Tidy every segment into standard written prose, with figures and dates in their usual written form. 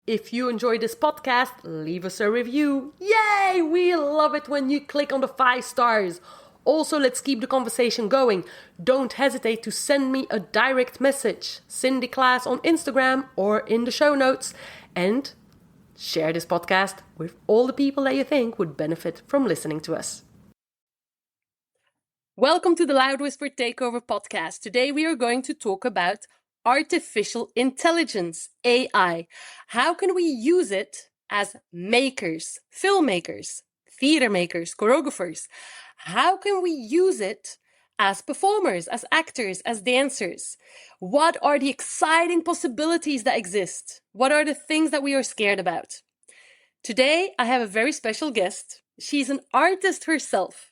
If you enjoy this podcast, leave us a review. Yay! We love it when you click on the 5 stars. Also, let's keep the conversation going. Don't hesitate to send me a direct message. Cindy Claes on Instagram or in the show notes. And share this podcast with all the people that you think would benefit from listening to us. Welcome to the Loud Whisper Takeover podcast. Today we are going to talk about artificial intelligence, AI. How can we use it as makers, filmmakers, theater makers, choreographers? How can we use it as performers, as actors, as dancers? What are the exciting possibilities that exist? What are the things that we are scared about? Today, I have a very special guest. She's an artist herself.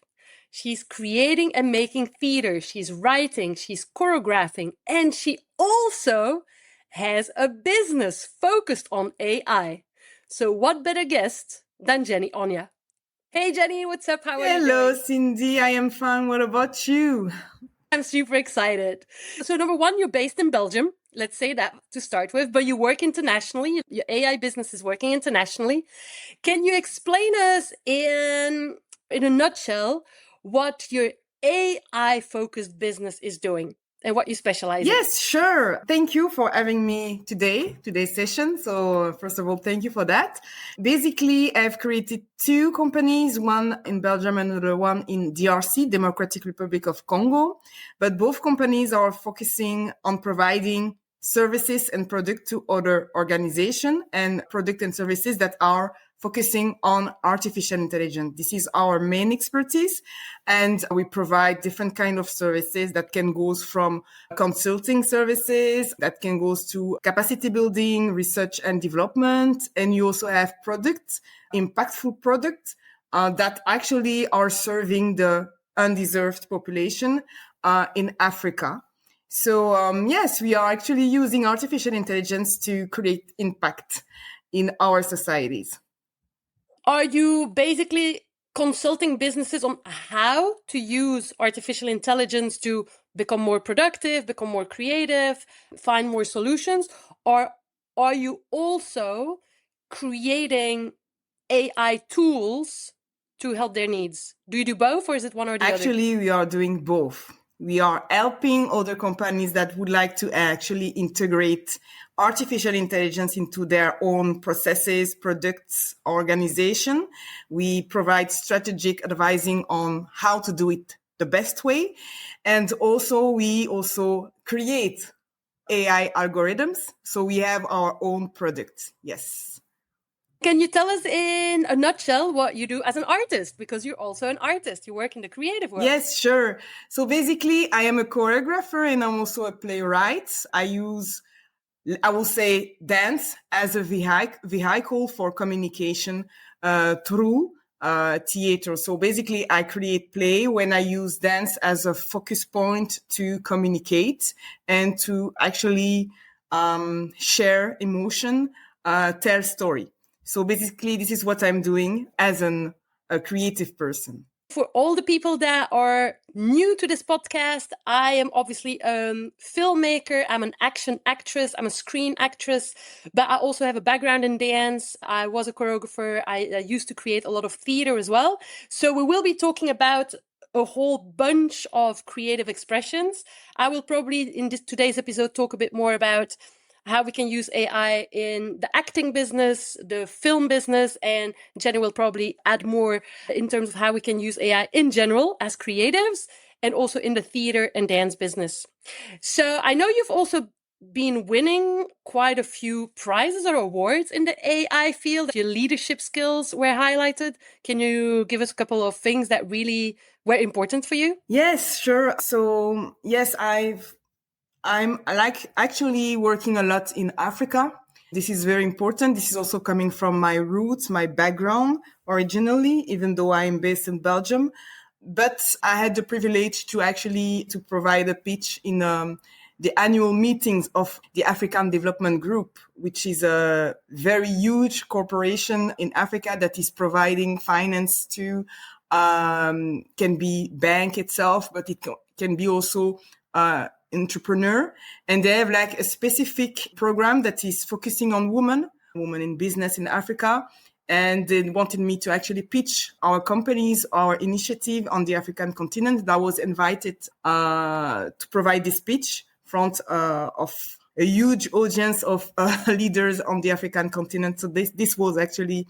She's creating and making theater. She's writing, she's choreographing, and she also has a business focused on AI. So what better guest than Jenny Onya? Hey Jenny, what's up? How are you doing? Hello, Cindy. I am fine. What about you? I'm super excited. So number one, you're based in Belgium. Let's say that to start with, but you work internationally. Your AI business is working internationally. Can you explain us in a nutshell what your AI-focused business is doing and what you specialize in? Yes, sure. Thank you for having me today's session. So first of all, thank you for that. Basically, I've created 2 companies, one in Belgium and another one in DRC, Democratic Republic of Congo. But both companies are focusing on providing services and product to other organizations and product and services that are focusing on artificial intelligence. This is our main expertise, and we provide different kind of services that can go from consulting services, that can go to capacity building, research and development, and you also have products, impactful products that actually are serving the undeserved population in Africa. So yes, we are actually using artificial intelligence to create impact in our societies. Are you basically consulting businesses on how to use artificial intelligence to become more productive, become more creative, find more solutions? Or are you also creating AI tools to help their needs? Do you do both, or is it one or the other? Actually, we are doing both. We are helping other companies that would like to actually integrate artificial intelligence into their own processes, products, organization. We provide strategic advising on how to do it the best way. And also, we also create AI algorithms. So we have our own products. Yes. Can you tell us in a nutshell what you do as an artist? Because you're also an artist. You work in the creative world. Yes, sure. So basically, I am a choreographer and I'm also a playwright. I will say, dance as a vehicle for communication through theater. So basically, I create play when I use dance as a focus point to communicate and to actually share emotion, tell story. So basically, this is what I'm doing as a creative person. For all the people that are new to this podcast, I am obviously a filmmaker. I'm an action actress. I'm a screen actress, but I also have a background in dance. I was a choreographer. I used to create a lot of theater as well. So we will be talking about a whole bunch of creative expressions. I will probably in today's episode talk a bit more about how we can use AI in the acting business, the film business, and Jenny will probably add more in terms of how we can use AI in general as creatives and also in the theater and dance business. So I know you've also been winning quite a few prizes or awards in the AI field. Your leadership skills were highlighted. Can you give us a couple of things that really were important for you? Yes, sure. So yes, I'm like actually working a lot in Africa. This is very important. This is also coming from my roots, my background originally, even though I'm based in Belgium. But I had the privilege to provide a pitch in the annual meetings of the African Development Group, which is a very huge corporation in Africa that is providing finance to, can be bank itself, but it can be also entrepreneur. And they have like a specific program that is focusing on women women in business in Africa. And they wanted me to actually pitch our companies, our initiative on the African continent. And I was invited to provide this pitch in front of a huge audience of leaders on the African continent. So this was actually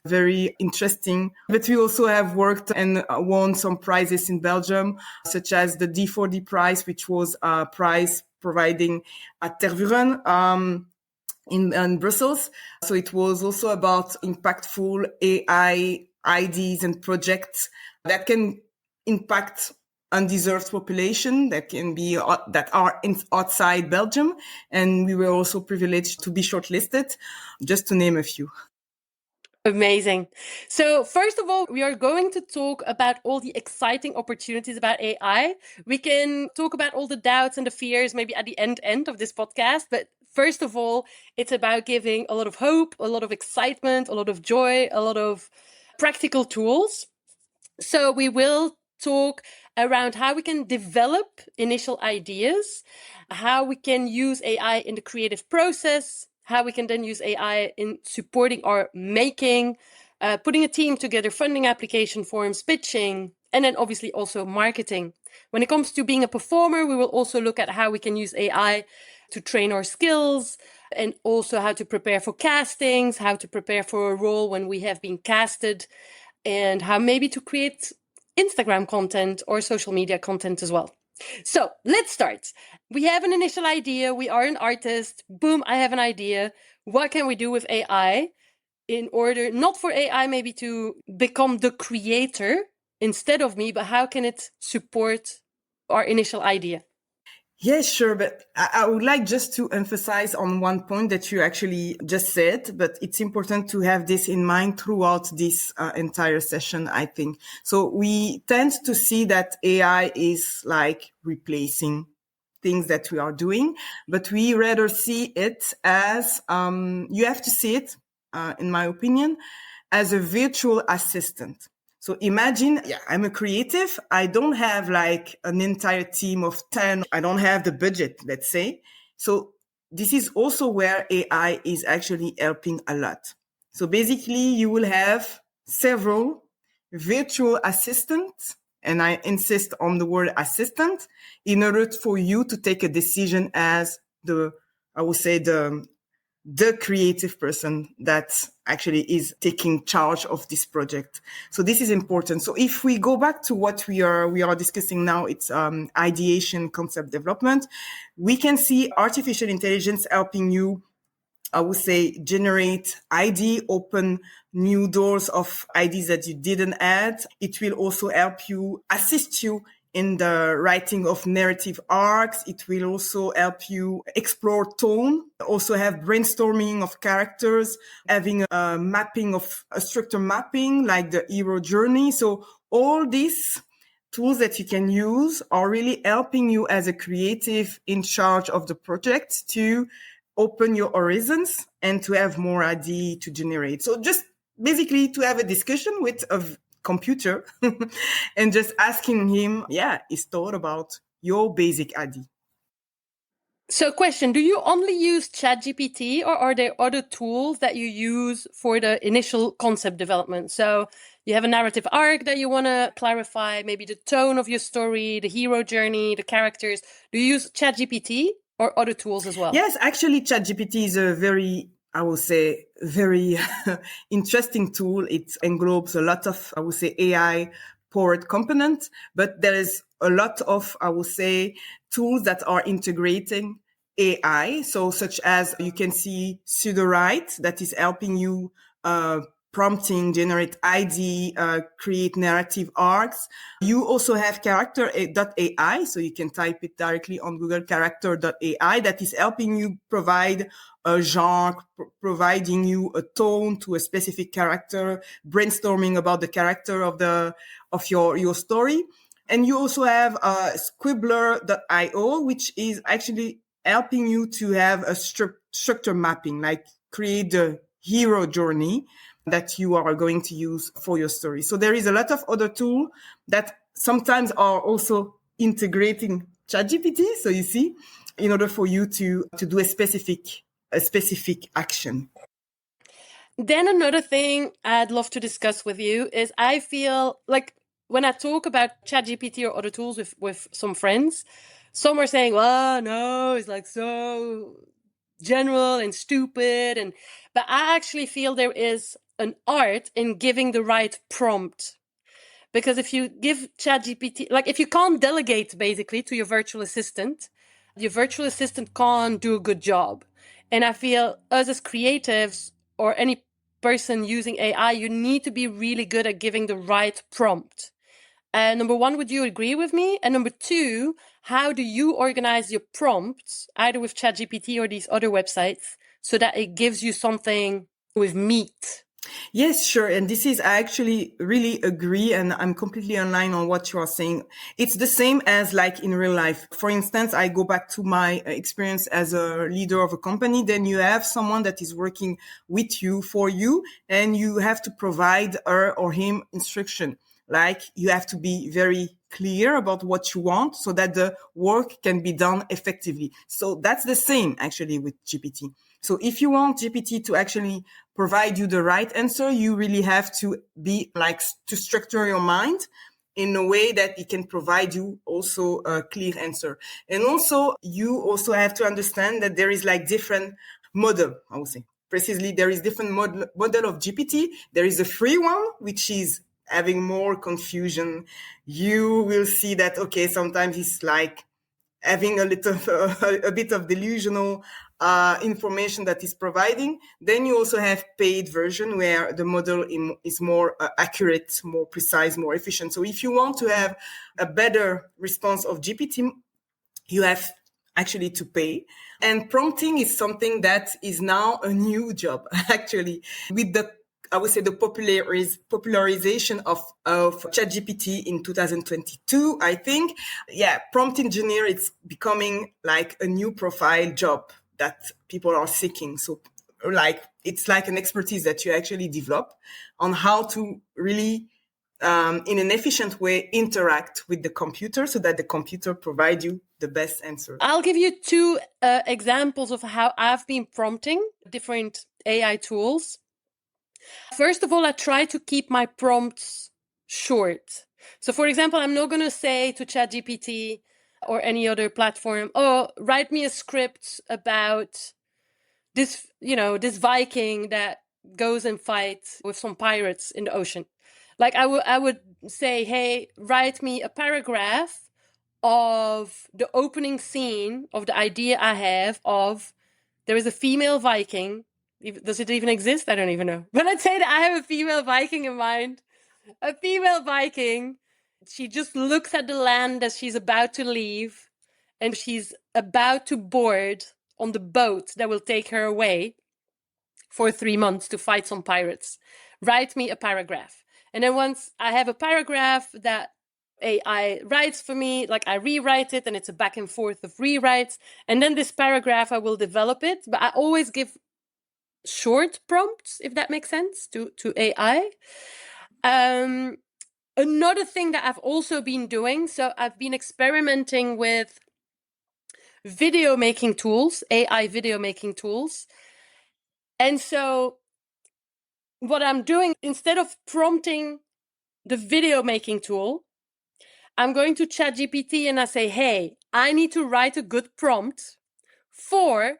very interesting. But we also have worked and won some prizes in Belgium, such as the D4D prize, which was a prize providing at Tervuren in Brussels. So it was also about impactful AI ideas and projects that can impact undeserved population that can be that are outside Belgium. And we were also privileged to be shortlisted, just to name a few. Amazing. So first of all, we are going to talk about all the exciting opportunities about AI. We can talk about all the doubts and the fears maybe at the end of this podcast. But first of all, it's about giving a lot of hope, a lot of excitement, a lot of joy, a lot of practical tools. So we will talk around how we can develop initial ideas, how we can use AI in the creative process, how we can then use AI in supporting our making, putting a team together, funding application forms, pitching, and then obviously also marketing. When it comes to being a performer, we will also look at how we can use AI to train our skills and also how to prepare for castings, how to prepare for a role when we have been casted, and how maybe to create Instagram content or social media content as well. So let's start. We have an initial idea. We are an artist. Boom, I have an idea. What can we do with AI in order, not for AI maybe to become the creator instead of me, but how can it support our initial idea? Yes, sure. But I would like just to emphasize on one point that you actually just said, but it's important to have this in mind throughout this entire session, I think. So we tend to see that AI is like replacing things that we are doing, but we rather see it as, you have to see it, in my opinion, as a virtual assistant. So imagine, I'm a creative. I don't have like an entire team of 10. I don't have the budget, let's say. So this is also where AI is actually helping a lot. So basically you will have several virtual assistants, and I insist on the word assistant, in order for you to take a decision as the creative person that actually is taking charge of this project. So this is important. So if we go back to what we are discussing now, it's ideation, concept development. We can see artificial intelligence helping you, I would say, generate ID, open new doors of ideas that you didn't add. It will also help you, assist you in the writing of narrative arcs. It will also help you explore tone, also have brainstorming of characters, having a mapping of a structure mapping like the hero journey. So all these tools that you can use are really helping you as a creative in charge of the project to open your horizons and to have more idea to generate. So just basically to have a discussion with a computer and just asking him, his thought about your basic idea. So question, do you only use ChatGPT or are there other tools that you use for the initial concept development? So you have a narrative arc that you want to clarify, maybe the tone of your story, the hero journey, the characters. Do you use ChatGPT or other tools as well? Yes, actually ChatGPT is a very, I would say, very interesting tool. It englobes a lot of, I would say, AI powered component, but there is a lot of, I would say, tools that are integrating AI. So such as you can see Pseudowrite that is helping you prompting, generate ID, create narrative arcs. You also have character.ai, so you can type it directly on Google, character.ai, that is helping you provide a genre, providing you a tone to a specific character, brainstorming about the character of your story. And you also have squibbler.io, which is actually helping you to have a structure mapping, like create the hero journey that you are going to use for your story. So there is a lot of other tools that sometimes are also integrating ChatGPT. So you see, in order for you to do a specific action. Then another thing I'd love to discuss with you is I feel like when I talk about ChatGPT or other tools with some friends, some are saying, well, no, it's like so general and stupid. But I actually feel there is an art in giving the right prompt. Because if you give ChatGPT, like if you can't delegate basically to your virtual assistant can't do a good job. And I feel us as creatives or any person using AI, you need to be really good at giving the right prompt. Number one, would you agree with me? And number two, how do you organize your prompts, either with ChatGPT or these other websites, so that it gives you something with meat? Yes, sure. And I actually really agree. And I'm completely online on what you are saying. It's the same as like in real life. For instance, I go back to my experience as a leader of a company. Then you have someone that is working with you, for you, and you have to provide her or him instruction. Like you have to be very clear about what you want so that the work can be done effectively. So that's the same actually with GPT. So if you want GPT to actually provide you the right answer, you really have to be like to structure your mind in a way that it can provide you also a clear answer. And also you also have to understand that there is like different model, I would say. Precisely, there is different model of GPT. There is a free one, which is having more confusion. You will see that, okay, sometimes it's like having a bit of delusional information that is providing. Then you also have paid version where the model is more accurate, more precise, more efficient. So if you want to have a better response of GPT, you have actually to pay. And prompting is something that is now a new job, actually, with I would say the popularization of ChatGPT in 2022, I think. Yeah, prompt engineer, it's becoming like a new profile job that people are seeking. So like, it's like an expertise that you actually develop on how to really in an efficient way interact with the computer so that the computer provides you the best answer. I'll give you two examples of how I've been prompting different AI tools. First of all, I try to keep my prompts short. So for example, I'm not going to say to ChatGPT or any other platform, oh, write me a script about this, this Viking that goes and fights with some pirates in the ocean. Like I would say, hey, write me a paragraph of the opening scene of the idea I have of there is a female Viking. Does it even exist? I don't even know. But I'd say that I have a female Viking in mind. A female Viking. She just looks at the land as she's about to leave, and she's about to board on the boat that will take her away for 3 months to fight some pirates. Write me a paragraph. And then once I have a paragraph that AI writes for me, like I rewrite it and it's a back and forth of rewrites. And then this paragraph, I will develop it. But I always give short prompts, if that makes sense, to AI. Another thing that I've also been doing, so I've been experimenting with video making tools, AI video making tools. And so what I'm doing, instead of prompting the video making tool, I'm going to ChatGPT and I say, hey, I need to write a good prompt for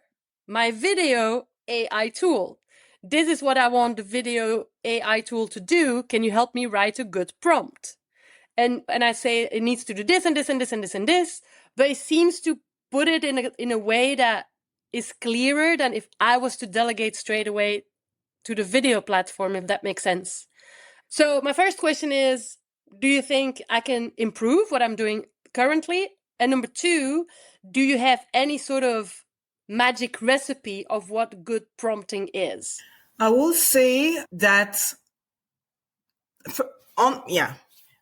my video AI tool. This is what I want the video AI tool to do. Can you help me write a good prompt? And I say it needs to do this and this and this and this and this, but it seems to put it in a way that is clearer than if I was to delegate straight away to the video platform, if that makes sense. So my first question is, do you think I can improve what I'm doing currently? And number two, do you have any sort of magic recipe of what good prompting is? I will say that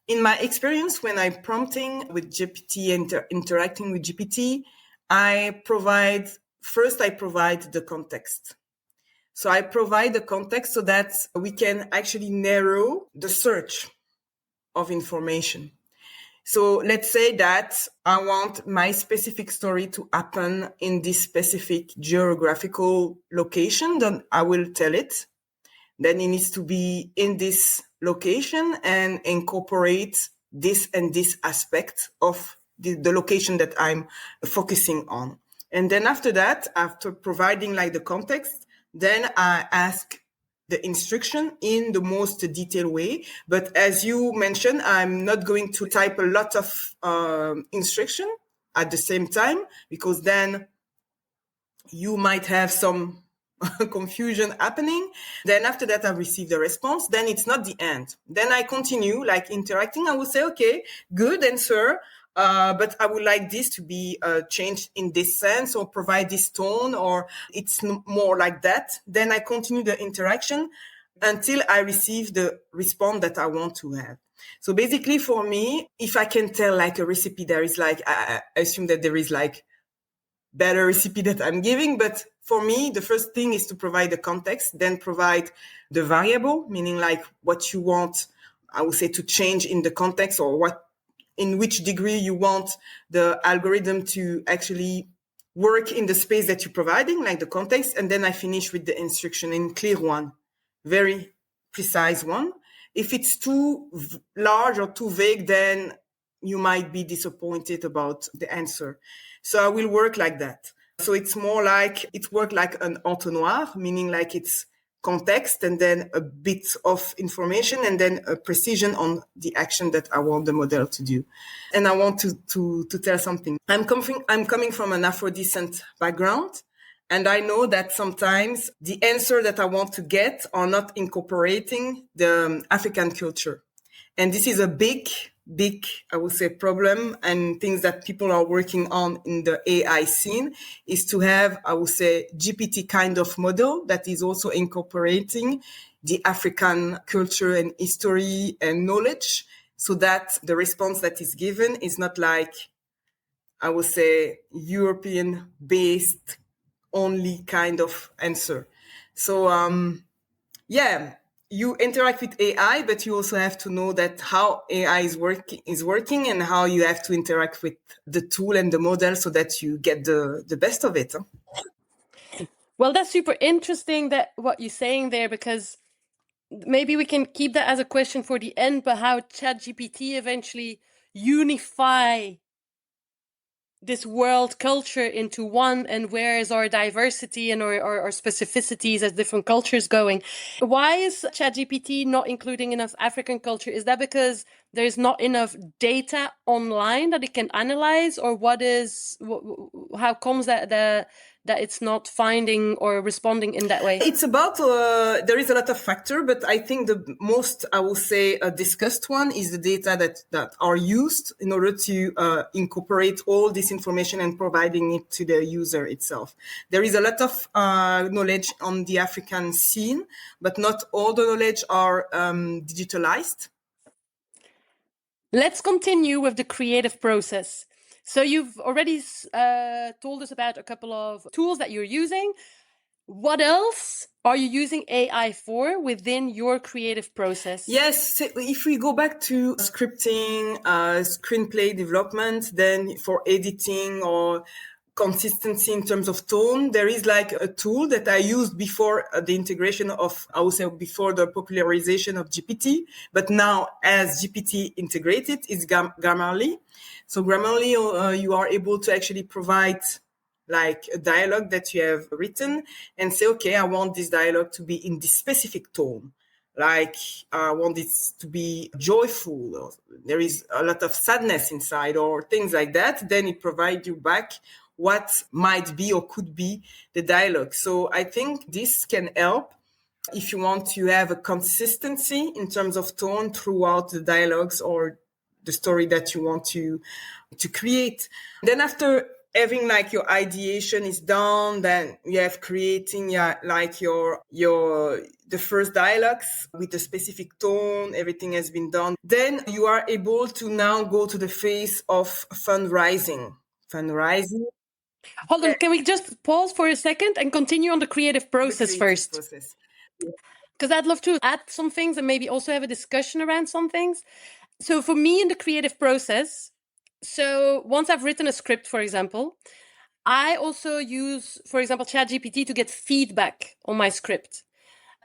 in my experience when I'm prompting with GPT and interacting with GPT, I provide the context. So I provide the context so that we can actually narrow the search of information. So let's say that I want my specific story to happen in this specific geographical location, then I will tell it. then it needs to be in this location and incorporate this and this aspect of the location that I'm focusing on. And then after that, after providing like the context, then I ask the instruction in the most detailed way. But as you mentioned, I'm not going to type a lot of instruction at the same time, because then you might have some confusion happening. Then after that, I receive the response. Then it's not the end. Then I continue like interacting. I will say, okay, good answer. But I would like this to be changed in this sense, or provide this tone, or it's more like that. Then I continue the interaction until I receive the response that I want to have. So basically for me, if I can tell like a recipe, there is like, I assume that there is like better recipe that I'm giving. But for me, the first thing is to provide the context, then provide the variable, meaning like what you want, I would say, to change in the context, or what, in which degree you want the algorithm to actually work in the space that you're providing, like the context. And then I finish with the instruction in clear one, very precise one. If it's too large or too vague, then you might be disappointed about the answer. So I will work like that. So it's more like, it works like an entonnoir, meaning like it's context and then a bit of information and then a precision on the action that I want the model to do. And I want to tell something. I'm coming from an Afro-descent background. And I know that sometimes the answer that I want to get are not incorporating the African culture. And this is a big, I would say, problem, and things that people are working on in the AI scene is to have, I would say, GPT kind of model that is also incorporating the African culture and history and knowledge, so that the response that is given is not like, I would say, European based only kind of answer. So, you interact with AI, but you also have to know that how AI is working and how you have to interact with the tool and the model so that you get the best of it. Well, that's super interesting, that what you're saying there, because maybe we can keep that as a question for the end, but how ChatGPT eventually unify this world culture into one, and where is our diversity and our specificities as different cultures going? Why is ChatGPT not including enough African culture? Is that because there's not enough data online that it can analyze, or how comes that it's not finding or responding in that way? It's about, there is a lot of factor, but I think the most, I will say, discussed one is the data that are used in order to incorporate all this information and providing it to the user itself. There is a lot of knowledge on the African scene, but not all the knowledge are digitalized. Let's continue with the creative process. So you've already told us about a couple of tools that you're using. What else are you using AI for within your creative process? Yes, if we go back to scripting, screenplay development, then for editing or consistency in terms of tone, there is like a tool that I used before the integration of, I would say, before the popularization of GPT, but now as GPT integrated, is Grammarly. So Grammarly, you are able to actually provide like a dialogue that you have written and say, okay, I want this dialogue to be in this specific tone. Like, I want it to be joyful, or there is a lot of sadness inside, or things like that. Then it provides you back what might be or could be the dialogue. So I think this can help if you want to have a consistency in terms of tone throughout the dialogues or the story that you want to create. Then after having like your ideation is done, then you have creating like the first dialogues with a specific tone, everything has been done. Then you are able to now go to the phase of fundraising. Hold on, can we just pause for a second and continue on the creative process first? Because I'd love to add some things and maybe also have a discussion around some things. So for me in the creative process, so once I've written a script, for example, I also use, for example, ChatGPT to get feedback on my script.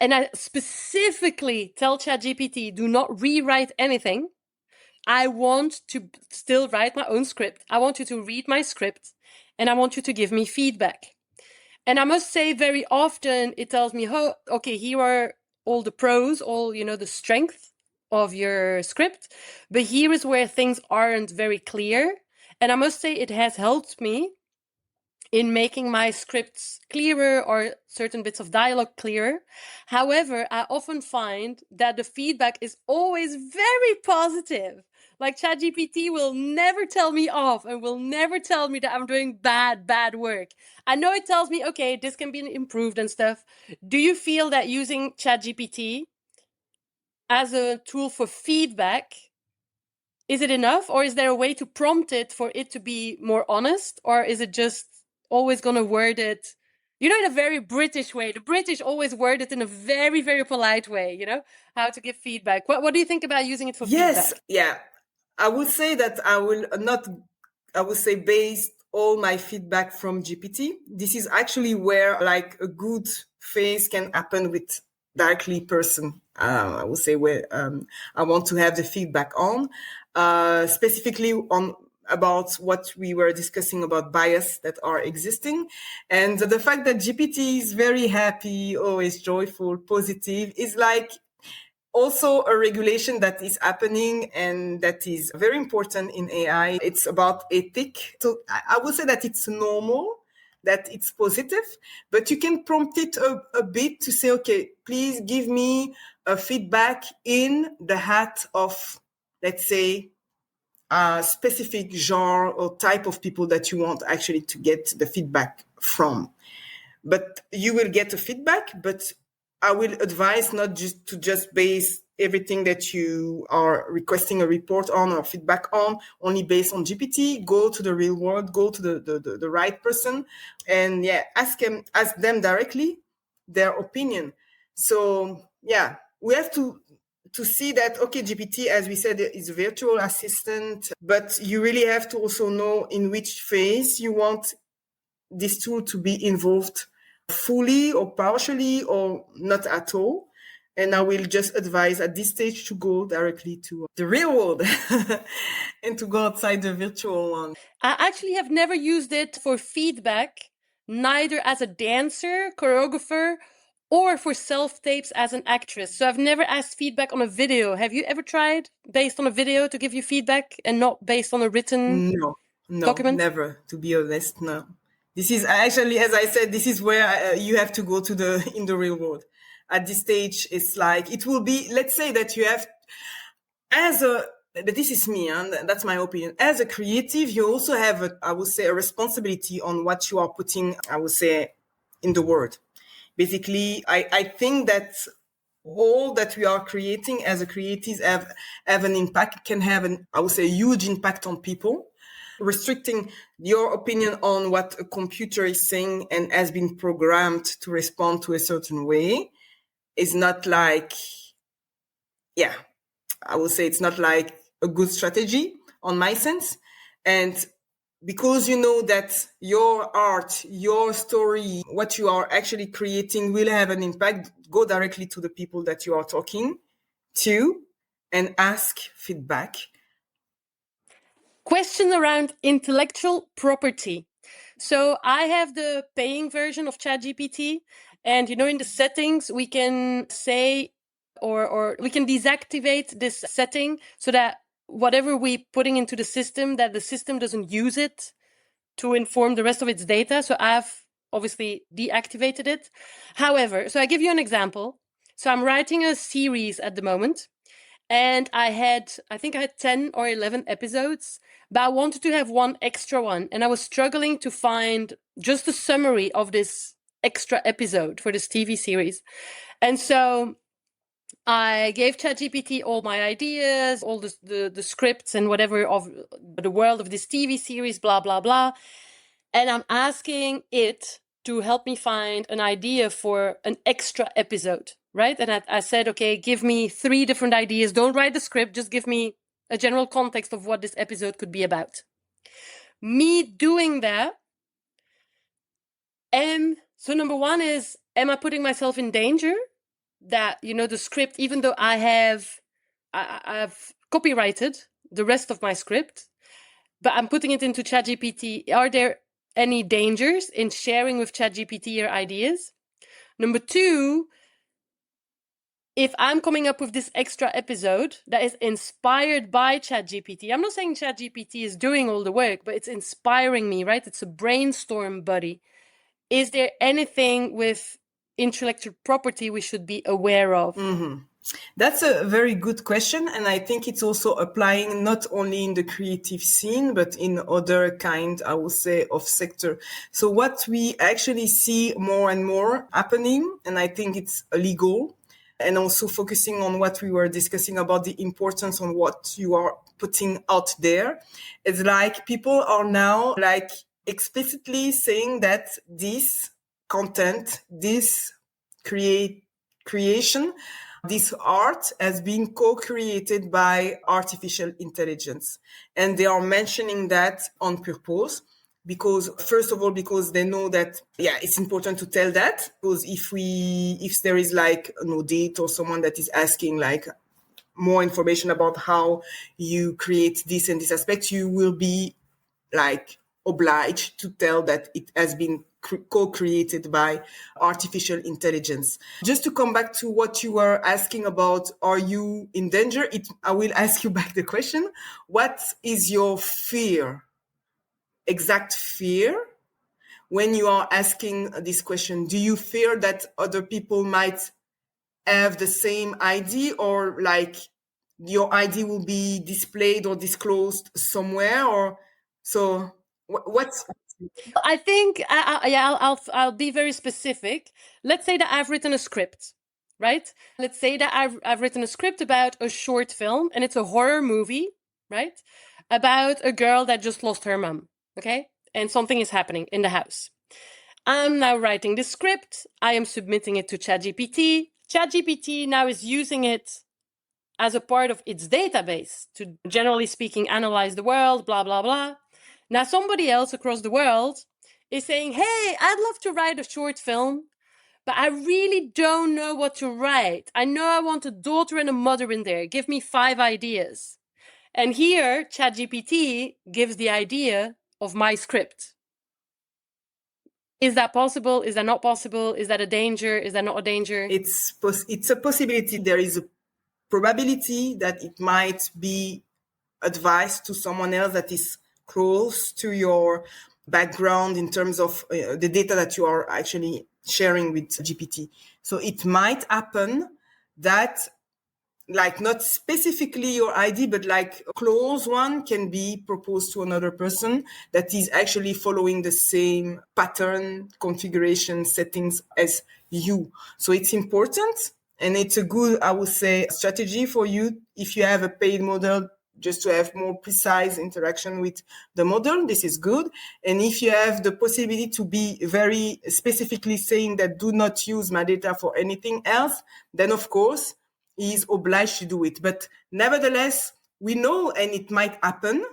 And I specifically tell ChatGPT, do not rewrite anything. I want to still write my own script. I want you to read my script and I want you to give me feedback. And I must say, very often it tells me, oh, okay, here are all the pros, all, the strength of your script. But here is where things aren't very clear. And I must say, it has helped me in making my scripts clearer or certain bits of dialogue clearer. However, I often find that the feedback is always very positive. Like ChatGPT will never tell me off and will never tell me that I'm doing bad work. I know it tells me, okay, this can be improved and stuff. Do you feel that using ChatGPT as a tool for feedback, is it enough? Or is there a way to prompt it for it to be more honest? Or is it just always going to word it, in a very British way? The British always word it in a very, very polite way, how to give feedback. What do you think about using it for Yes, feedback? yeah. I would say that I will not, I would say, base all my feedback from GPT. This is actually where like a good phase can happen with directly person. I would say where I want to have the feedback on, specifically on about what we were discussing about bias that are existing. And the fact that GPT is very happy, always joyful, positive is like also a regulation that is happening and that is very important in AI. It's about ethic. So I would say that it's normal, that it's positive, but you can prompt it a bit to say, okay, please give me a feedback in the hat of, let's say, a specific genre or type of people that you want actually to get the feedback from. But you will get a feedback, but I will advise not just base everything that you are requesting a report on or feedback on only based on GPT. Go to the real world, go to the right person, and ask them directly their opinion. So we have to see that, okay, GPT, as we said, is a virtual assistant, but you really have to also know in which phase you want this tool to be involved fully or partially or not at all. And I will just advise at this stage to go directly to the real world and to go outside the virtual one. I actually have never used it for feedback, neither as a dancer, choreographer, or for self-tapes as an actress. So I've never asked feedback on a video. Have you ever tried based on a video to give you feedback and not based on a written document? Never, to be honest, no. This is actually, as I said, this is where you have to go to in the real world. At this stage, it's like, it will be, let's say that you have, but this is me, and that's my opinion. As a creative, you also have, I would say, a responsibility on what you are putting, I would say, in the world. Basically, I think that all that we are creating as a creatives have an impact, can have I would say, a huge impact on people. Restricting your opinion on what a computer is saying and has been programmed to respond to a certain way is not like, I would say it's not like a good strategy on my sense. And because you know that your art, your story, what you are actually creating will have an impact, go directly to the people that you are talking to and ask feedback. Question around intellectual property. So I have the paying version of ChatGPT, and in the settings we can say or we can deactivate this setting so that whatever we putting into the system, that the system doesn't use it to inform the rest of its data. So I've obviously deactivated it. However, so I give you an example. So I'm writing a series at the moment, and I think I had 10 or 11 episodes, but I wanted to have one extra one. And I was struggling to find just a summary of this extra episode for this TV series. And so I gave ChatGPT all my ideas, all the scripts and whatever of the world of this TV series, blah, blah, blah. And I'm asking it to help me find an idea for an extra episode, right? And I said, okay, give me 3 different ideas. Don't write the script. Just give me a general context of what this episode could be about. Me doing that. And so number 1 is, am I putting myself in danger? that, the script, even though I've copyrighted the rest of my script, but I'm putting it into ChatGPT. Are there any dangers in sharing with ChatGPT your ideas? Number two, if I'm coming up with this extra episode that is inspired by ChatGPT, I'm not saying ChatGPT is doing all the work, but it's inspiring me, right? It's a brainstorm buddy. Is there anything with intellectual property we should be aware of? Mm-hmm. That's a very good question. And I think it's also applying not only in the creative scene, but in other kind, I would say, of sector. So what we actually see more and more happening, and I think it's illegal, and also focusing on what we were discussing about the importance on what you are putting out there. It's like people are now like explicitly saying that this content, this creation, this art has been co-created by artificial intelligence. And they are mentioning that on purpose. Because first of all, because they know that, it's important to tell that, because if there is like an audit or someone that is asking like more information about how you create this and this aspect, you will be like obliged to tell that it has been co-created by artificial intelligence. Just to come back to what you were asking about, are you in danger? I will ask you back the question. What is your fear? Exact fear when you are asking this question? Do you fear that other people might have the same ID, or like your ID will be displayed or disclosed somewhere? Or so what's I think I'll be very specific. Let's say that I've written a script, right? Let's say that I've written a script about a short film, and it's a horror movie, right? About a girl that just lost her mom, okay? And something is happening in the house. I'm now writing the script. I am submitting it to ChatGPT. ChatGPT now is using it as a part of its database to, generally speaking, analyze the world, blah, blah, blah. Now, somebody else across the world is saying, hey, I'd love to write a short film, but I really don't know what to write. I know I want a daughter and a mother in there. Give me 5 ideas. And here, ChatGPT gives the idea of my script. Is that possible? Is that not possible? Is that a danger? Is that not a danger? It's a possibility. There is a probability that it might be advised to someone else that is close to your background in terms of the data that you are actually sharing with GPT. So it might happen that, like, not specifically your ID, but like a close one can be proposed to another person that is actually following the same pattern, configuration, settings as you. So it's important, and it's a good, I would say, strategy for you if you have a paid model, just to have more precise interaction with the model. This is good. And if you have the possibility to be very specifically saying that do not use my data for anything else, then of course he is obliged to do it. But nevertheless, we know, and it might happen,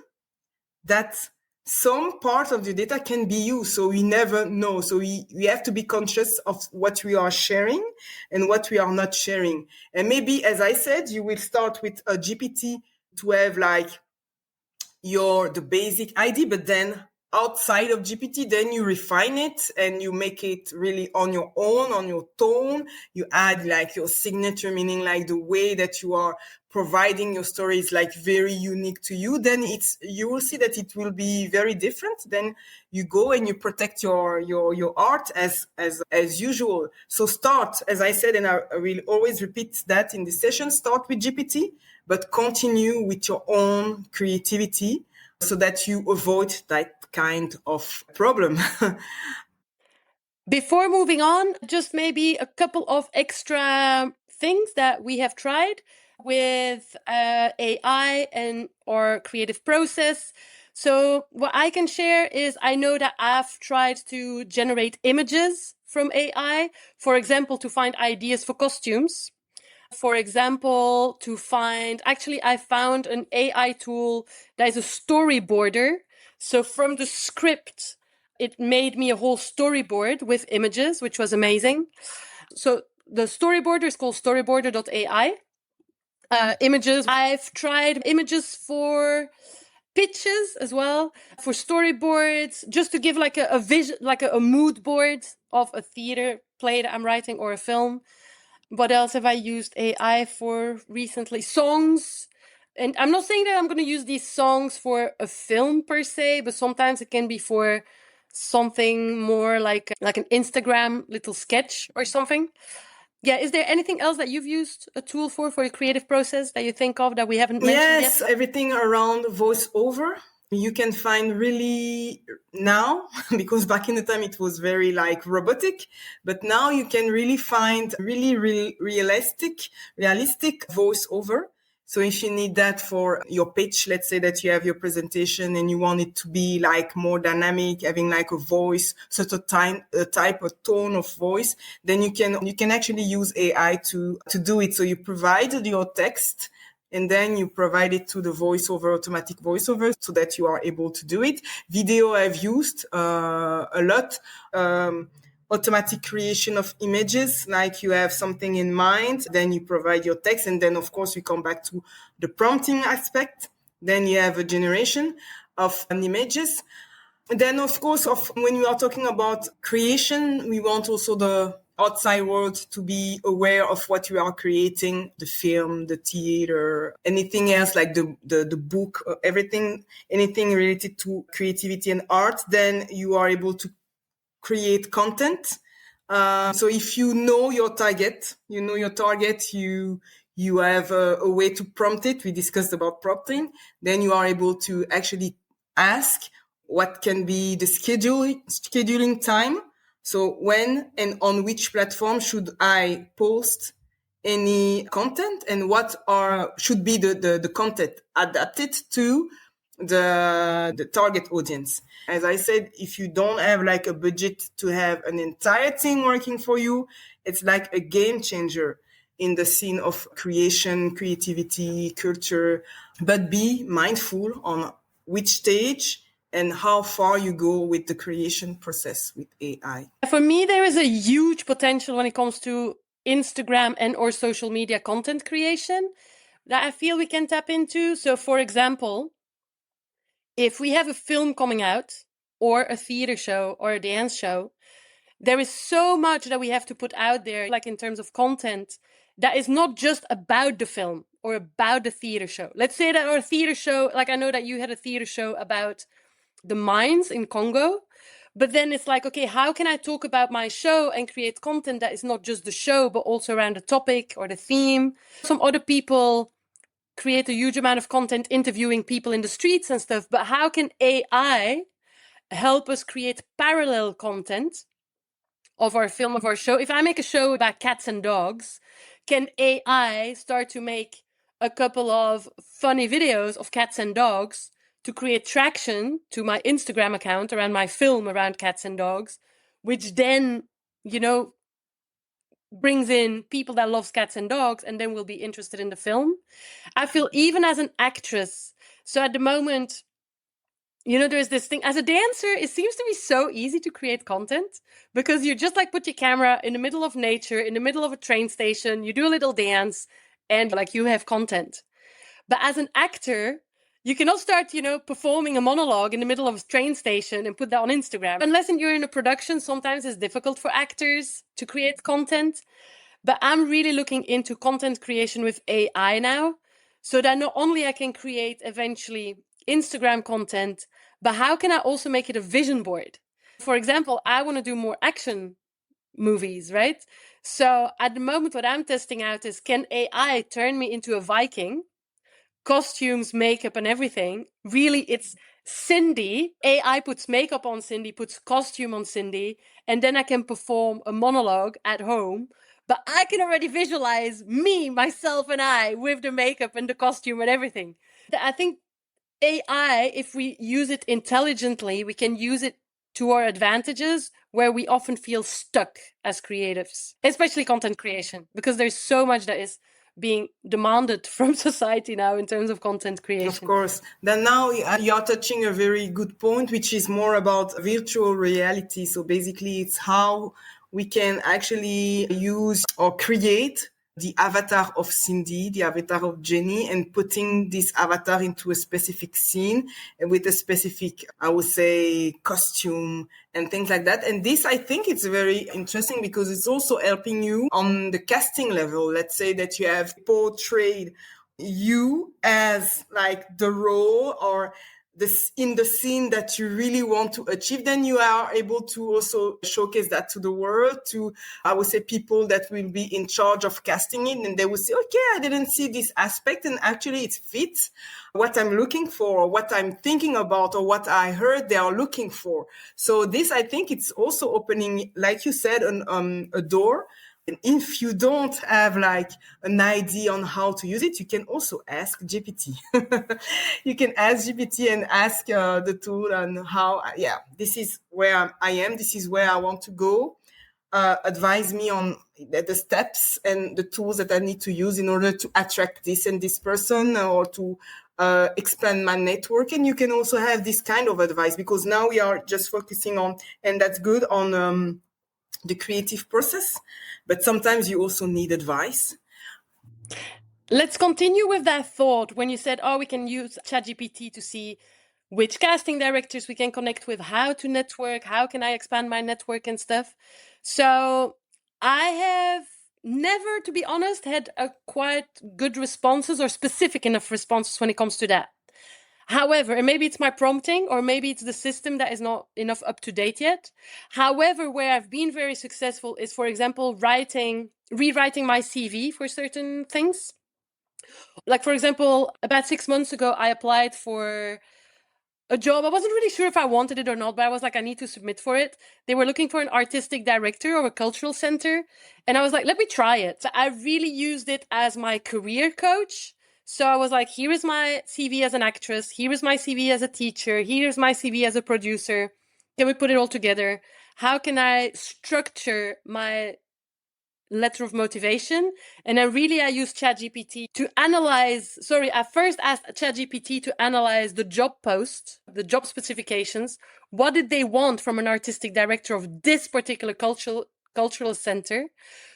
that some part of the data can be used. So we never know. So we have to be conscious of what we are sharing and what we are not sharing. And maybe, as I said, you will start with a GPT to have like the basic ID, but then outside of GPT, then you refine it and you make it really on your own, on your tone. You add like your signature, meaning like the way that you are providing your story is like very unique to you. Then you will see that it will be very different. Then you go and you protect your art as usual. So start, as I said, and I will always repeat that in this session, start with GPT, but continue with your own creativity so that you avoid that kind of problem. Before moving on, just maybe a couple of extra things that we have tried with AI and or creative process. So what I can share is I know that I've tried to generate images from AI, for example, to find ideas for costumes. For example, I found an AI tool that is a storyboarder. So from the script, it made me a whole storyboard with images, which was amazing. So The storyboarder is called storyboarder.ai. Images. I've tried images for pitches as well, for storyboards, just to give like a vision, like a mood board of a theater play that I'm writing or a film. What else have I used AI for recently? Songs. And I'm not saying that I'm going to use these songs for a film per se, but sometimes it can be for something more like an Instagram little sketch or something. Yeah, is there anything else that you've used a tool for your creative process that you think of that we haven't mentioned yet? Yes, everything around voiceover. You can find really now, because back in the time it was very like robotic, but now you can really find really realistic voiceover. So if you need that for your pitch, let's say that you have your presentation and you want it to be like more dynamic, having like a voice, sort of type or tone of voice, then you can actually use AI to do it. So you provide your text, and then you provide it to the automatic voiceover, so that you are able to do it. Video I've used a lot. Automatic creation of images, like you have something in mind, then you provide your text, and then of course we come back to the prompting aspect. Then you have a generation of images. And then of course, when we are talking about creation, we want also the outside world to be aware of what you are creating, the film, the theater, anything else like the book, anything related to creativity and art. Then you are able to create content. So if you know your target, you have a way to prompt it. We discussed about prompting. Then you are able to actually ask what can be the scheduling time. So when and on which platform should I post any content, and what should be the content adapted to the target audience. As I said, if you don't have like a budget to have an entire team working for you, it's like a game changer in the scene of creation, creativity, culture. But be mindful on which stage and how far you go with the creation process with AI. For me, there is a huge potential when it comes to Instagram and or social media content creation that I feel we can tap into. So for example, if we have a film coming out or a theater show or a dance show, there is so much that we have to put out there, like in terms of content, that is not just about the film or about the theater show. Let's say that our theater show, like I know that you had a theater show about the mines in Congo, but then it's like, okay, how can I talk about my show and create content that is not just the show, but also around the topic or the theme? Some other people create a huge amount of content interviewing people in the streets and stuff, but how can AI help us create parallel content of our film, of our show? If I make a show about cats and dogs, can AI start to make a couple of funny videos of cats and dogs to create traction to my Instagram account around my film around cats and dogs, which then, brings in people that loves cats and dogs and then will be interested in the film? I feel even as an actress, so at the moment, there's this thing. As a dancer, it seems to be so easy to create content because you just like put your camera in the middle of nature, in the middle of a train station, you do a little dance, and like you have content. But as an actor, you cannot start, performing a monologue in the middle of a train station and put that on Instagram. Unless you're in a production, sometimes it's difficult for actors to create content. But I'm really looking into content creation with AI now, so that not only I can create eventually Instagram content, but how can I also make it a vision board? For example, I want to do more action movies, right? So at the moment, what I'm testing out is, can AI turn me into a Viking? Costumes, makeup, and everything. Really, it's Cindy. AI puts makeup on Cindy, puts costume on Cindy, and then I can perform a monologue at home. But I can already visualize me, myself, and I with the makeup and the costume and everything. I think AI, if we use it intelligently, we can use it to our advantages, where we often feel stuck as creatives, especially content creation, because there's so much that is being demanded from society now in terms of content creation. Of course. Then now you're touching a very good point, which is more about virtual reality. So basically it's how we can actually use or create the avatar of Cindy, the avatar of Jenny, and putting this avatar into a specific scene and with a specific, I would say, costume and things like that. And this, I think it's very interesting because it's also helping you on the casting level. Let's say that you have portrayed you as like the role or this in the scene that you really want to achieve, then you are able to also showcase that to the world, to, I would say, people that will be in charge of casting it, and they will say, okay, I didn't see this aspect, and actually it fits what I'm looking for, or what I'm thinking about, or what I heard they are looking for. So this, I think it's also opening, like you said, a door. And if you don't have like an idea on how to use it, you can also ask GPT. You can ask GPT and ask the tool and how, this is where I am. This is where I want to go. Advise me on the steps and the tools that I need to use in order to attract this and this person, or to expand my network. And you can also have this kind of advice, because now we are just focusing on, and that's good, on the creative process, but sometimes you also need advice. Let's continue with that thought when you said, we can use ChatGPT to see which casting directors we can connect with, how to network, how can I expand my network and stuff. So I have never, to be honest, had a quite good responses or specific enough responses when it comes to that. However, and maybe it's my prompting, or maybe it's the system that is not enough up to date yet. However, where I've been very successful is, for example, rewriting my CV for certain things. Like, for example, about 6 months ago, I applied for a job. I wasn't really sure if I wanted it or not, but I was like, I need to submit for it. They were looking for an artistic director of a cultural center. And I was like, let me try it. So I really used it as my career coach. So I was like, here is my CV as an actress. Here is my CV as a teacher. Here's my CV as a producer. Can we put it all together? How can I structure my letter of motivation? And then really I used ChatGPT to analyze, I first asked ChatGPT to analyze the job post, the job specifications. What did they want from an artistic director of this particular cultural center?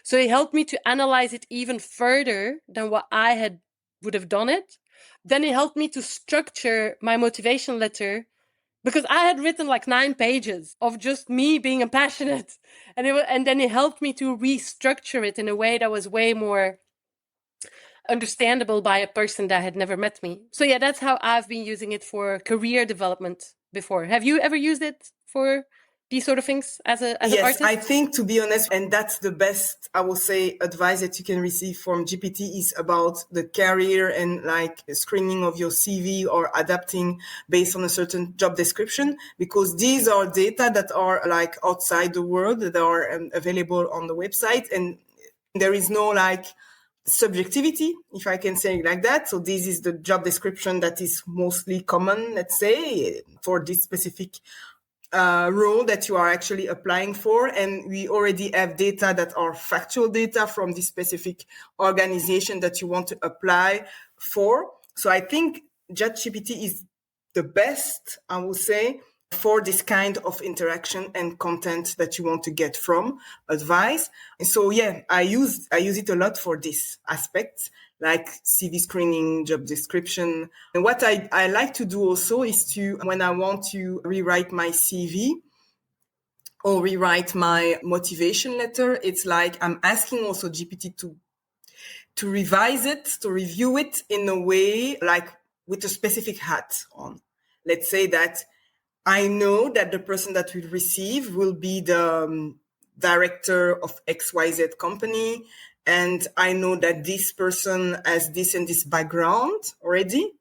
So it helped me to analyze it even further than what I would have done it. Then it helped me to structure my motivation letter, because I had written like 9 pages of just me being passionate, and then it helped me to restructure it in a way that was way more understandable by a person that had never met me. So yeah, that's how I've been using it for career development before. Have you ever used it for these sort of things as an artist? Yes, I think, to be honest, and that's the best, I would say, advice that you can receive from GPT is about the career and like screening of your CV or adapting based on a certain job description, because these are data that are like outside the world, that are available on the website, and there is no like subjectivity, if I can say it like that. So this is the job description that is mostly common, let's say, for this specific role that you are actually applying for. And we already have data that are factual data from this specific organization that you want to apply for. So I think ChatGPT is the best, I would say, for this kind of interaction and content that you want to get from advice. And so, yeah, I use it a lot for this aspect, like CV screening, job description. And what I like to do also is to, when I want to rewrite my CV or rewrite my motivation letter, it's like I'm asking also GPT to revise it, to review it in a way like with a specific hat on. Let's say that I know that the person that will receive will be the director of XYZ company. And I know that this person has this and this background already.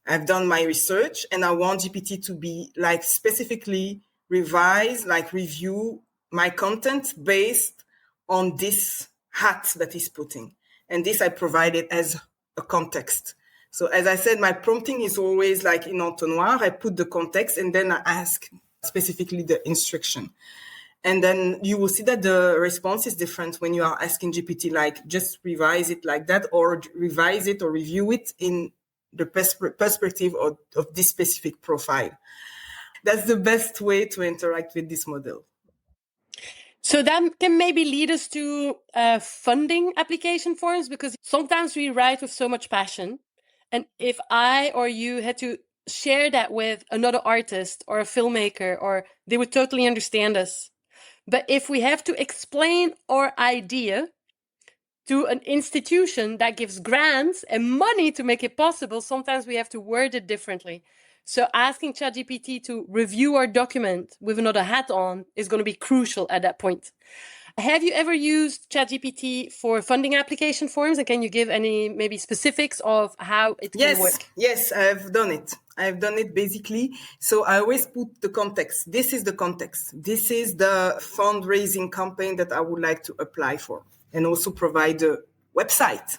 I've done my research, and I want GPT to be like specifically revise, like review my content based on this hat that he's putting. And this I provided as a context. So as I said, my prompting is always like in entonnoir. I put the context and then I ask specifically the instruction. And then you will see that the response is different when you are asking GPT, like just revise it like that, or revise it or review it in the perspective of this specific profile. That's the best way to interact with this model. So that can maybe lead us to funding application forms, because sometimes we write with so much passion. And if I or you had to share that with another artist or a filmmaker, or they would totally understand us. But if we have to explain our idea to an institution that gives grants and money to make it possible, sometimes we have to word it differently. So asking ChatGPT to review our document with another hat on is going to be crucial at that point. Have you ever used ChatGPT for funding application forms? And can you give any maybe specifics of how it can work? Yes, I've done it. I've done it basically. So I always put the context. This is the context. This is the fundraising campaign that I would like to apply for, and also provide a website.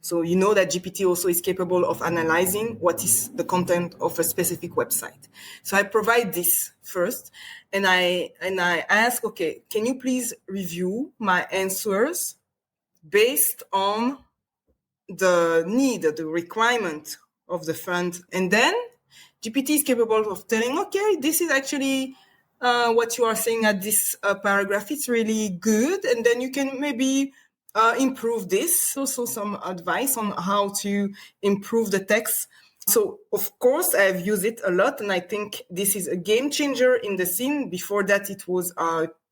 So you know that GPT also is capable of analyzing what is the content of a specific website. So I provide this first, and I ask, okay, can you please review my answers based on the need, the requirement of the fund? And then GPT is capable of telling, okay, this is actually what you are saying at this paragraph. It's really good. And then you can maybe improve this. Also some advice on how to improve the text. So, of course, I've used it a lot, and I think this is a game changer in the scene. Before that, it was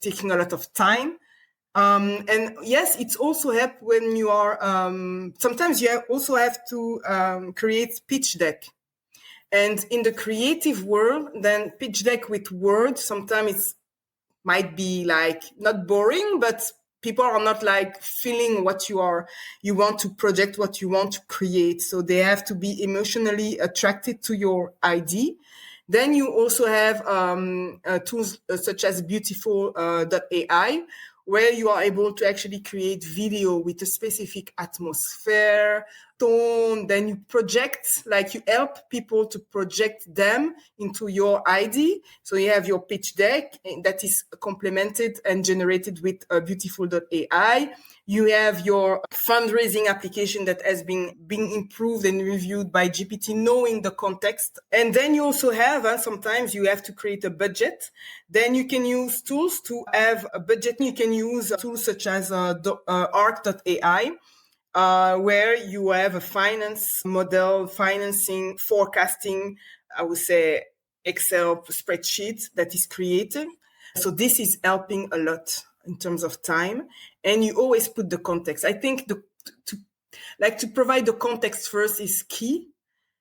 taking a lot of time. And yes, it's also help when you are, sometimes you also have to create pitch deck. And in the creative world, then pitch deck with words, sometimes it might be like not boring, but people are not like feeling what you want to project, what you want to create. So they have to be emotionally attracted to your idea. Then you also have tools such as beautiful.ai, where you are able to actually create video with a specific atmosphere, tone. Then you project, like you help people to project them into your idea. So you have your pitch deck that is complemented and generated with beautiful.ai. You have your fundraising application that has been improved and reviewed by GPT, knowing the context. And then you also have, sometimes you have to create a budget. Then you can use tools to have a budget. You can use tools such as arc.ai, where you have a finance model, financing, forecasting, I would say Excel spreadsheet that is created. So this is helping a lot in terms of time. And you always put the context. I think to provide the context first is key,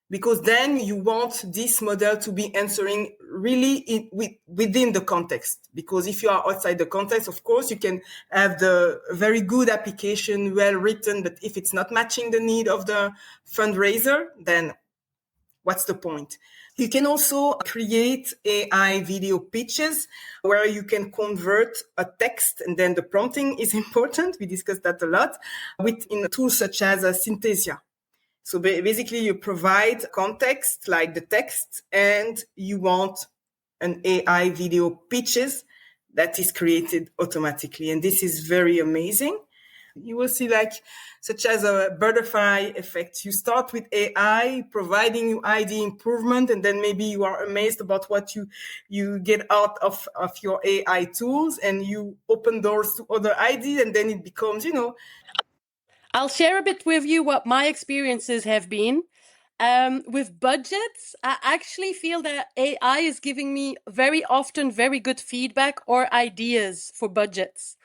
because then you want this model to be answering really within the context. Because if you are outside the context, of course, you can have the very good application, well written, but if it's not matching the need of the fundraiser, then what's the point? You can also create AI video pitches where you can convert a text, and then the prompting is important. We discussed that a lot in tools such as Synthesia. So basically you provide context like the text, and you want an AI video pitches that is created automatically. And this is very amazing. You will see such as a butterfly effect. You start with AI providing you idea improvement, and then maybe you are amazed about what you get out of your AI tools, and you open doors to other ideas, and then it becomes, I'll share a bit with you what my experiences have been. With budgets, I actually feel that AI is giving me very often very good feedback or ideas for budgets.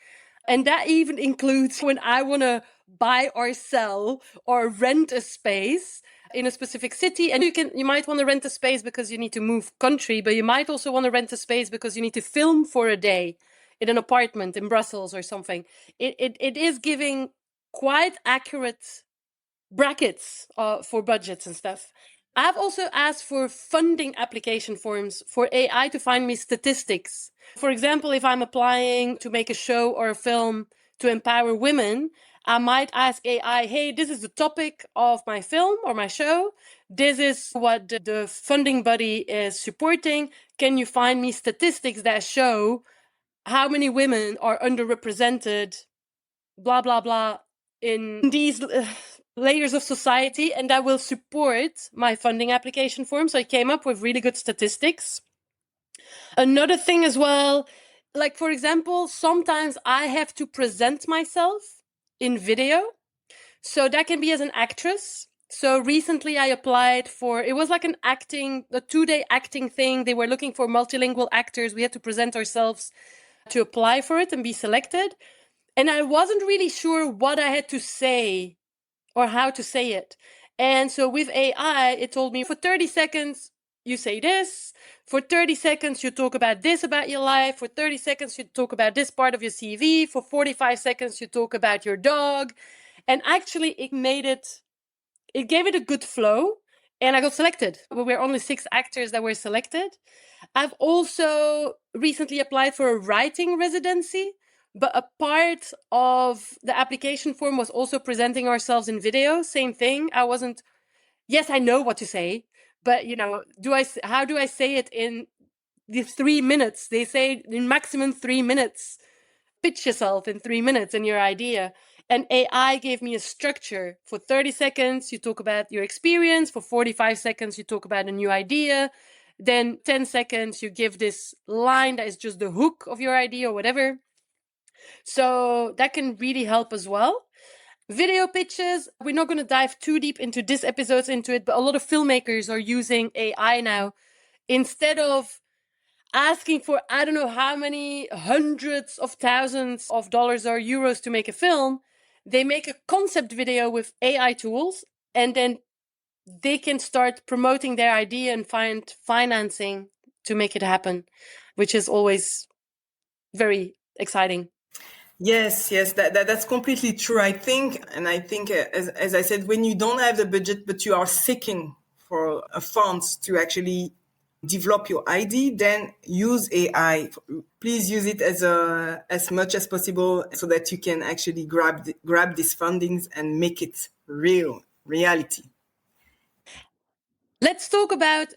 And that even includes when I want to buy or sell or rent a space in a specific city. And you might want to rent a space because you need to move country, but you might also want to rent a space because you need to film for a day in an apartment in Brussels or something. It is giving quite accurate brackets for budgets and stuff. I've also asked for funding application forms for AI to find me statistics. For example, if I'm applying to make a show or a film to empower women, I might ask AI, hey, this is the topic of my film or my show. This is what the funding body is supporting. Can you find me statistics that show how many women are underrepresented, blah, blah, blah, in these layers of society, and that will support my funding application form. So I came up with really good statistics. Another thing as well, Like, for example, sometimes I have to present myself in video. So that can be as an actress. So recently I applied for, it was like a 2-day acting thing. They were looking for multilingual actors. We had to present ourselves to apply for it and be selected. And I wasn't really sure what I had to say or how to say it. And so with AI, it told me for 30 seconds, you say this. For 30 seconds, you talk about this about your life. For 30 seconds, you talk about this part of your CV. For 45 seconds, you talk about your dog. And actually, it gave it a good flow. And I got selected. We were only 6 actors that were selected. I've also recently applied for a writing residency, but a part of the application form was also presenting ourselves in video. Same thing. Yes, I know what to say, but how do I say it in the 3 minutes? They say in maximum 3 minutes. Pitch yourself in 3 minutes and your idea. And AI gave me a structure. For 30 seconds, you talk about your experience. For 45 seconds, you talk about a new idea. Then 10 seconds, you give this line that is just the hook of your idea or whatever. So that can really help as well. Video pitches, we're not going to dive too deep into this episode into it, but a lot of filmmakers are using AI now. Instead of asking for, I don't know how many hundreds of thousands of dollars or euros to make a film, they make a concept video with AI tools, and then they can start promoting their idea and find financing to make it happen, which is always very exciting. Yes, that's completely true. I think, as I said, when you don't have the budget, but you are seeking for a funds to actually develop your idea, then use AI. Please use it as much as possible so that you can actually grab these fundings and make it reality. Let's talk about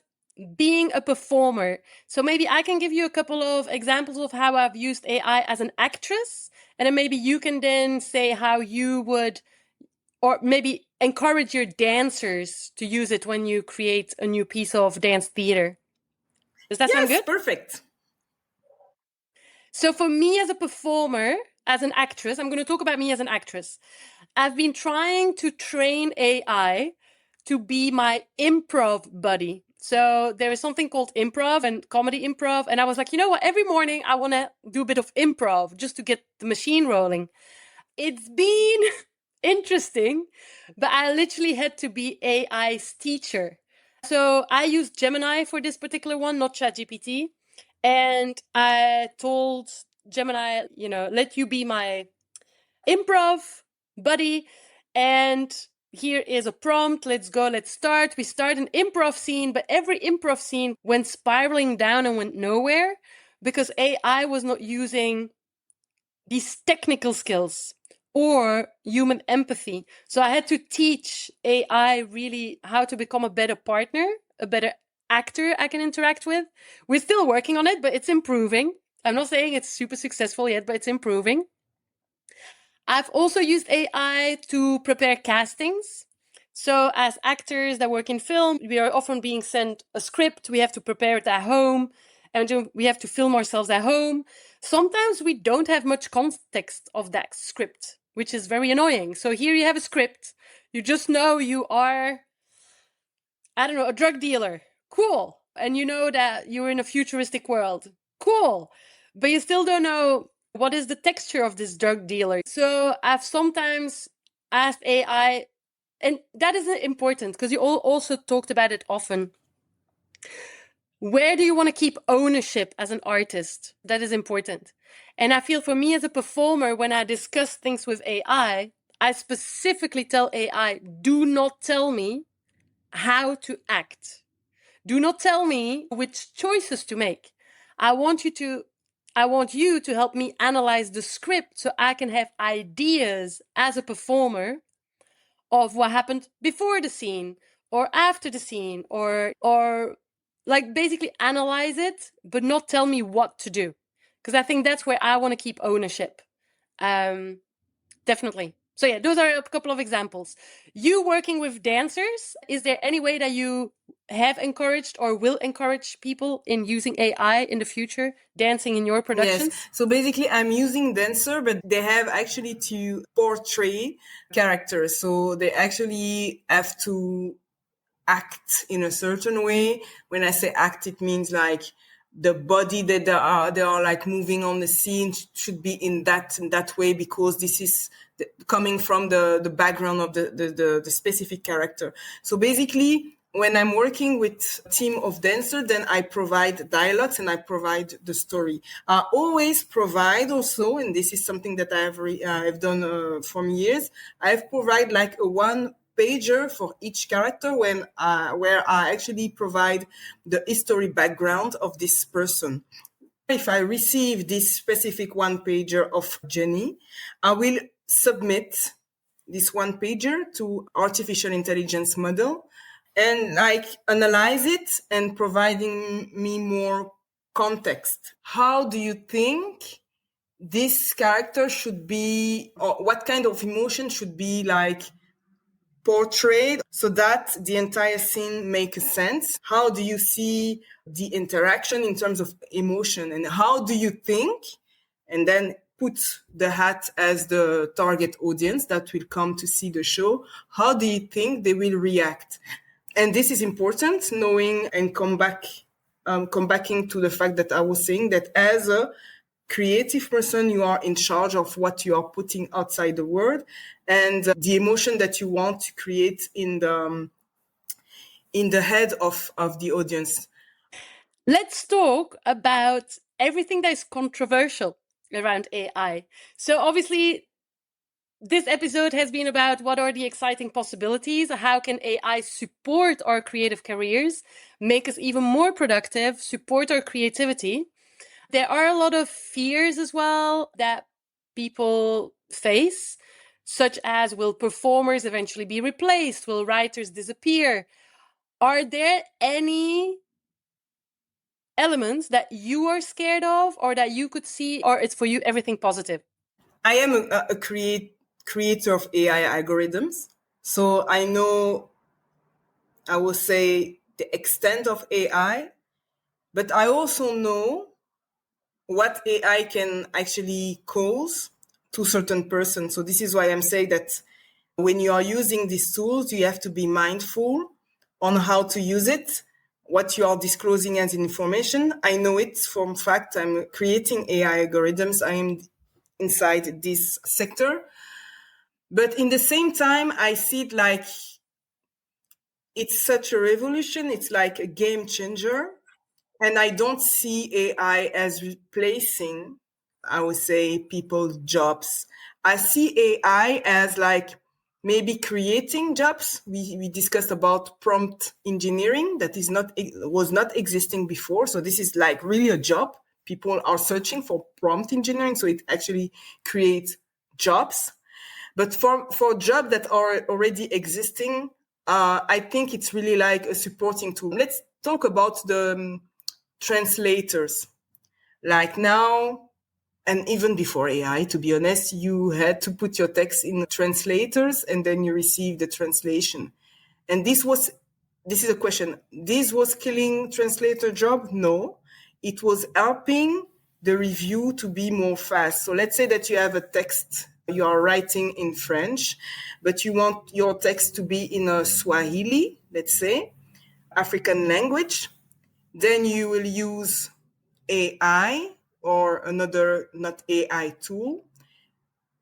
being a performer. So maybe I can give you a couple of examples of how I've used AI as an actress, and then maybe you can then say how you would, or maybe encourage your dancers to use it when you create a new piece of dance theater. Does that sound good? Yes, perfect. So for me as a performer, as an actress, I'm going to talk about me as an actress. I've been trying to train AI to be my improv buddy. So there is something called improv and comedy improv. And I was like, you know what? Every morning I want to do a bit of improv just to get the machine rolling. It's been interesting, but I literally had to be AI's teacher. So I used Gemini for this particular one, not ChatGPT. And I told Gemini, let you be my improv buddy. And here is a prompt. Let's go. Let's start. We start an improv scene, but every improv scene went spiraling down and went nowhere because AI was not using these technical skills or human empathy. So I had to teach AI really how to become a better partner, a better actor I can interact with. We're still working on it, but it's improving. I'm not saying it's super successful yet, but it's improving. I've also used AI to prepare castings. So as actors that work in film, we are often being sent a script. We have to prepare it at home and we have to film ourselves at home. Sometimes we don't have much context of that script, which is very annoying. So here you have a script. You just know you are, I don't know, a drug dealer. Cool. And you know that you're in a futuristic world. Cool. But you still don't know what is the texture of this drug dealer. So I've sometimes asked AI, and that is important because you all also talked about it often. Where do you want to keep ownership as an artist? That is important. And I feel for me as a performer, when I discuss things with AI, I specifically tell AI, do not tell me how to act. Do not tell me which choices to make. I want you to help me analyze the script so I can have ideas as a performer of what happened before the scene or after the scene or like basically analyze it, but not tell me what to do. Because I think that's where I want to keep ownership. Definitely. So yeah, those are a couple of examples. You working with dancers, is there any way that you have encouraged or will encourage people in using AI in the future, dancing in your productions? Yes. So basically, I'm using Dancer, but they have actually to portray characters. So they actually have to act in a certain way. When I say act, it means like the body that they are like moving on the scene should be in that way, because this is coming from the background of the specific character. So basically, when I'm working with a team of dancers, then I provide dialogues and I provide the story. I always provide also, and this is something that I've done for years, I've provided like a one pager for each character where I actually provide the history background of this person. If I receive this specific one pager of Jenny, I will submit this one pager to artificial intelligence model and like analyze it and providing me more context. How do you think this character should be, or what kind of emotion should be like portrayed so that the entire scene makes sense? How do you see the interaction in terms of emotion, and how do you think? And then put the hat as the target audience that will come to see the show. How do you think they will react? And this is important, knowing and come backing to the fact that I was saying that as a creative person, you are in charge of what you are putting outside the world and the emotion that you want to create in the head of the audience. Let's talk about everything that is controversial around AI. So obviously, this episode has been about what are the exciting possibilities, how can AI support our creative careers, make us even more productive, support our creativity. There are a lot of fears as well that people face, such as will performers eventually be replaced? Will writers disappear? Are there any elements that you are scared of or that you could see, or it's for you everything positive? I am a creator of AI algorithms, so I know, I will say, the extent of AI, but I also know what AI can actually cause to certain persons. So this is why I'm saying that when you are using these tools, you have to be mindful on how to use it, what you are disclosing as information. I know it from fact. I'm creating AI algorithms. I am inside this sector. But in the same time, I see it like it's such a revolution. It's like a game changer. And I don't see AI as replacing, I would say, people's jobs. I see AI as like maybe creating jobs. We discussed about prompt engineering that was not existing before. So this is like really a job. People are searching for prompt engineering. So it actually creates jobs. But for jobs that are already existing, I think it's really like a supporting tool. Let's talk about the translators. Like now, and even before AI, to be honest, you had to put your text in translators and then you receive the translation. And this is a question. This was killing translator job? No, it was helping the review to be more fast. So let's say that you have a text you are writing in French, but you want your text to be in a Swahili, let's say, African language. Then you will use AI or another not AI tool.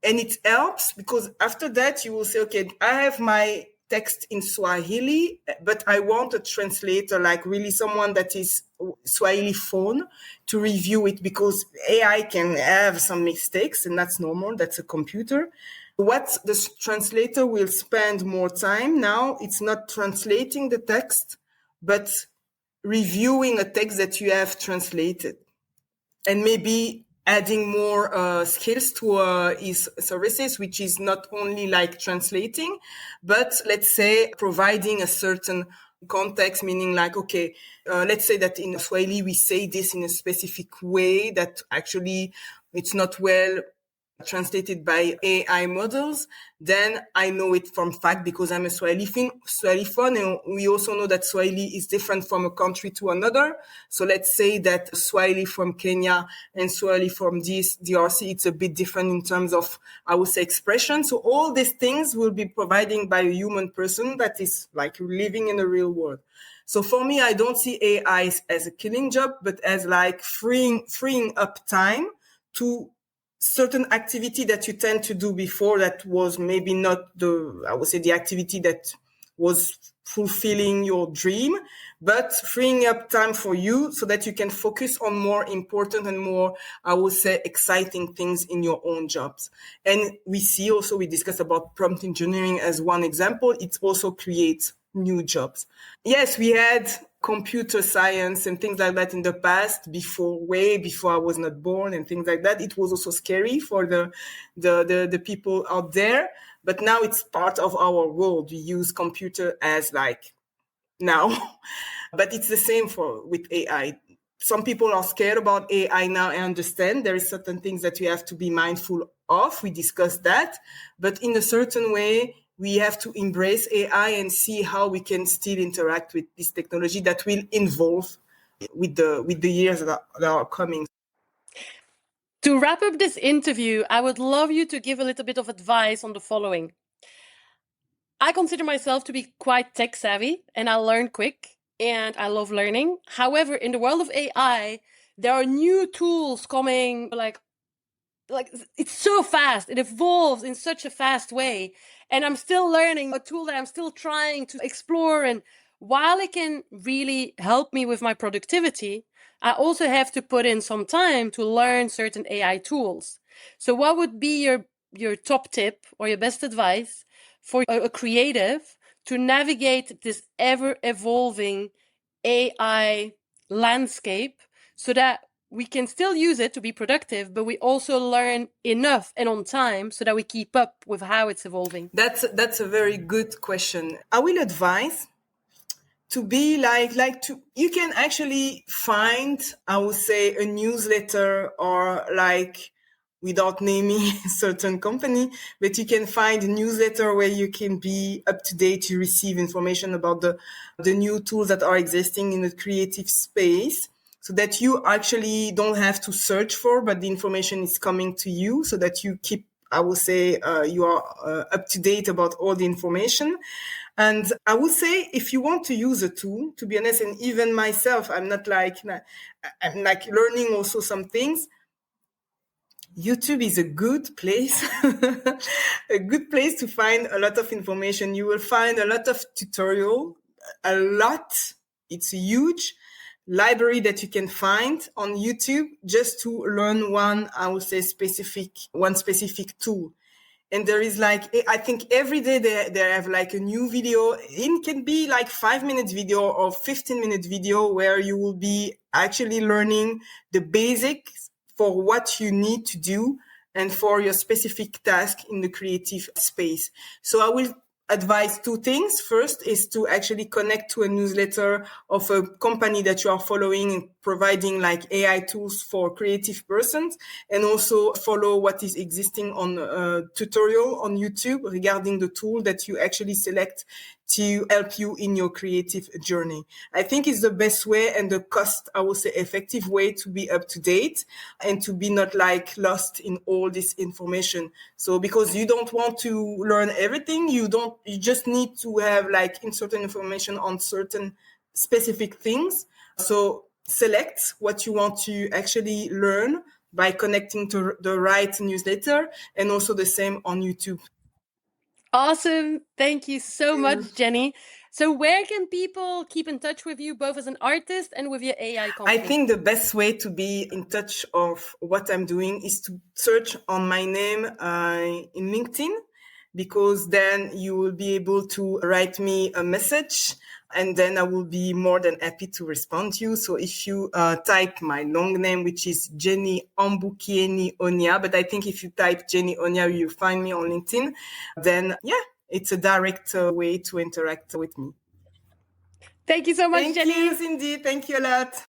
And it helps because after that you will say, okay, I have my text in Swahili, but I want a translator, like really someone that is Swahili phone to review it, because AI can have some mistakes and that's normal. That's a computer. What the translator will spend more time now, it's not translating the text, but reviewing a text that you have translated and maybe adding more skills to his services, which is not only like translating, but let's say providing a certain context, meaning like, okay, let's say that in Swahili we say this in a specific way that actually it's not well translated by AI models, then I know it from fact because I'm a Swahili fan, and we also know that Swahili is different from a country to another. So let's say that Swahili from Kenya and Swahili from DRC, it's a bit different in terms of, I would say, expression. So all these things will be provided by a human person that is like living in the real world. So for me, I don't see AI as a killing job, but as like freeing up time to certain activity that you tend to do before that was maybe not the activity that was fulfilling your dream, but freeing up time for you so that you can focus on more important and more, I would say, exciting things in your own jobs. And we discuss about prompt engineering as one example. It also creates new jobs. Yes, we had computer science and things like that in the past, way before I was not born and things like that. It was also scary for the people out there, but now it's part of our world. We use computer as like now, but it's the same with AI. Some people are scared about AI now. I understand there is certain things that we have to be mindful of. We discussed that, but in a certain way, we have to embrace AI and see how we can still interact with this technology that will evolve with the years that are coming. To wrap up this interview, I would love you to give a little bit of advice on the following. I consider myself to be quite tech savvy and I learn quick and I love learning. However, in the world of AI, there are new tools coming like it's so fast. It evolves in such a fast way. And I'm still learning a tool that I'm still trying to explore. And while it can really help me with my productivity, I also have to put in some time to learn certain AI tools. So what would be your top tip or your best advice for a creative to navigate this ever evolving AI landscape so that we can still use it to be productive, but we also learn enough and on time so that we keep up with how it's evolving? That's a very good question. I will advise to be you can actually find, I would say, a newsletter or like, without naming a certain company, but you can find a newsletter where you can be up to date to receive information about the new tools that are existing in the creative space, so that you actually don't have to search for, but the information is coming to you, so that you keep, I would say, you are up to date about all the information. And I would say, if you want to use a tool, to be honest, and even myself, I'm like learning also some things. YouTube is a good place, a good place to find a lot of information. You will find a lot of tutorial, it's a huge library that you can find on YouTube just to learn one specific tool. And there is I think every day they have like a new video. It can be like 5-minute video or 15-minute video where you will be actually learning the basics for what you need to do and for your specific task in the creative space. So I will advise 2 things. First is to actually connect to a newsletter of a company that you are following and providing like AI tools for creative persons, and also follow what is existing on a tutorial on YouTube regarding the tool that you actually select to help you in your creative journey. I think it's the best way and the effective way to be up to date and to be not like lost in all this information. So because you don't want to learn everything, you just need to have like certain information on certain specific things. So select what you want to actually learn by connecting to the right newsletter, and also the same on YouTube. Awesome. Thank you so much, Jenny. So where can people keep in touch with you, both as an artist and with your AI company? I think the best way to be in touch of what I'm doing is to search on my name in LinkedIn, because then you will be able to write me a message, and then I will be more than happy to respond to you. So if you type my long name, which is Jenny Ambukiyenyi Onya, but I think if you type Jenny Onya, you find me on LinkedIn, then it's a direct way to interact with me. Thank you so much, Jenny. Thank you, Cindy. Thank you a lot.